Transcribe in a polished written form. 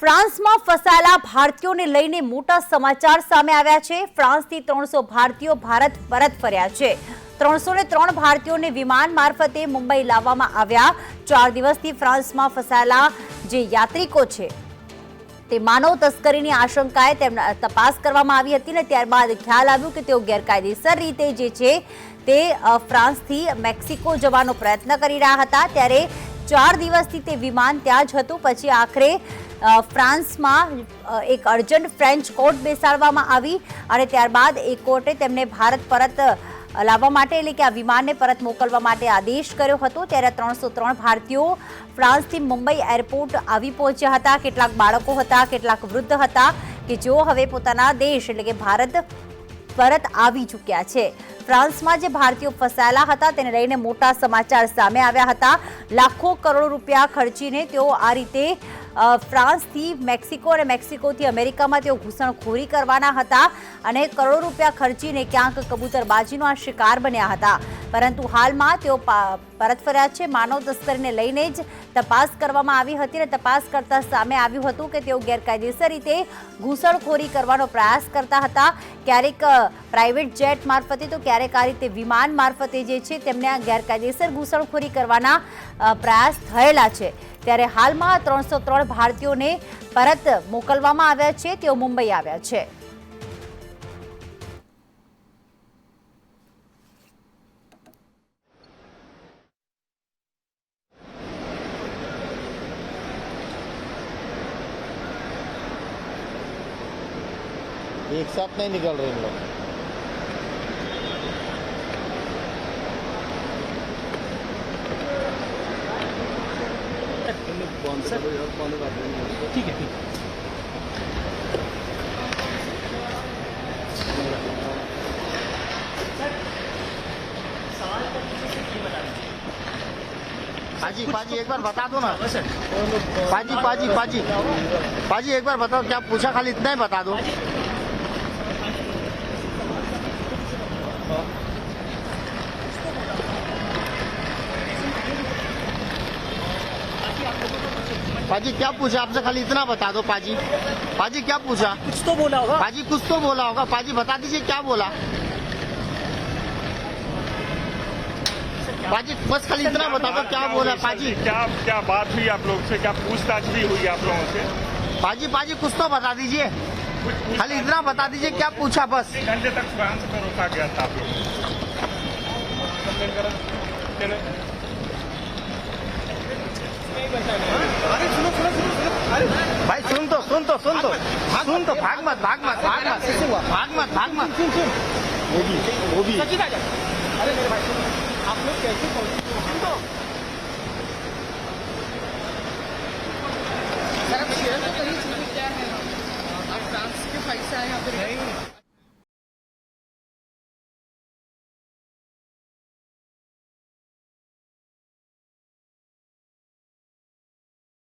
ફ્રાન્સમાં ફસાયેલા ભારતીયોને લઈને મોટા સમાચાર સામે આવ્યા છે। ફ્રાન્સથી 300 ભારતીયો ભારત પરત ફર્યા છે। 303 ભારતીયોને વિમાન મારફતે મુંબઈ લાવવામાં આવ્યા। 4 દિવસથી ફ્રાન્સમાં ફસાયેલા જે યાત્રિકો છે તે માનવ તસ્કરીની આશંકાએ તેમના તપાસ કરવામાં આવી હતી ને ત્યારબાદ ખ્યાલ આવ્યો કે તેઓ ગેરકાયદેસર રીતે જે છે તે ફ્રાન્સથી મેક્સિકો જવાનો પ્રયત્ન કરી રહ્યા હતા। ત્યારે 4 દિવસથી તે વિમાન ત્યાં જ હતું। પછી આખરે ફ્રાન્સમાં એક અર્જન્ટ ફ્રેન્ચ કોર્ટ બેસાડવામાં આવી અને ત્યારબાદ એ કોર્ટે તેમને ભારત પરત લાવવા માટે એટલે કે આ વિમાનને પરત મોકલવા માટે આદેશ કર્યો હતો। ત્યારે 303 ભારતીયો ફ્રાન્સથી મુંબઈ એરપોર્ટ આવી પહોંચ્યા હતા। કેટલાક બાળકો હતા, કેટલાક વૃદ્ધ હતા કે જેઓ હવે પોતાના દેશ એટલે કે ભારત પરત આવી ચૂક્યા છે। ફ્રાન્સમાં જે ભારતીયો ફસાયેલા હતા તેને લઈને મોટા સમાચાર સામે આવ્યા હતા। લાખો કરોડો રૂપિયા ખર્ચીને તેઓ આ રીતે ફ્રાન્સથી મેક્સિકો અને મેક્સિકોથી અમેરિકામાં તેઓ ઘૂસણખોરી કરવાના હતા અને કરોડો રૂપિયા ખર્ચીને ક્યાંક કબૂતરબાજીનો આ શિકાર બન્યા હતા। પરંતુ હાલમાં તેઓ પરત ફર્યા છે। માનવ તસ્કરીને લઈને જ તપાસ કરવામાં આવી હતી અને તપાસ કરતા સામે આવ્યું હતું કે તેઓ ગેરકાયદેસર રીતે ઘૂસણખોરી કરવાનો પ્રયાસ કરતા હતા। ક્યારેક પ્રાઇવેટ જેટ મારફતે તો ક્યારેક આ રીતે વિમાન મારફતે જે છે તેમને આ ગેરકાયદેસર ઘૂસણખોરી કરવાના પ્રયાસ થયેલા છે। ત્યારે હાલમાં 303 ભારતીયોને પરત મોકલવામાં આવ્યા છે। તેઓ મુંબઈ આવ્યા છે। एक साथ नहीं निकल रहे लोग। ठीक है, ठीक पाजी पाजी एक बार बता दो ना। पाजी पाजी पाजी पाजी एक बार बताओ, क्या पूछा, खाली इतना ही बता दो। पाजी क्या पूछा आपसे, खाली इतना बता दो। पाजी पाजी क्या पूछा, कुछ तो बोला होगा। पाजी कुछ तो बोला होगा। पाजी बता दीजिए क्या बोला। पाजी बस खाली इतना बता दो क्या बोला। पाजी क्या क्या बात हुई आप लोग से, क्या पूछताछ भी हुई आप लोगों से? पाजी पाजी कुछ तो बता दीजिए, खाली इतना बता दीजिए क्या पूछा बस। 1 घंटे तक फ्रांस में रोका गया था आप लोग। भाई सुन तो भाग मत भाग मत वो भी अरे मेरे भाई आप लोग कैसे पहुंचे? सुन तो सर, अब शेयर तो कहीं चीजें क्या है, आप फ्रांस के फाइट से आए यहाँ पे नहीं।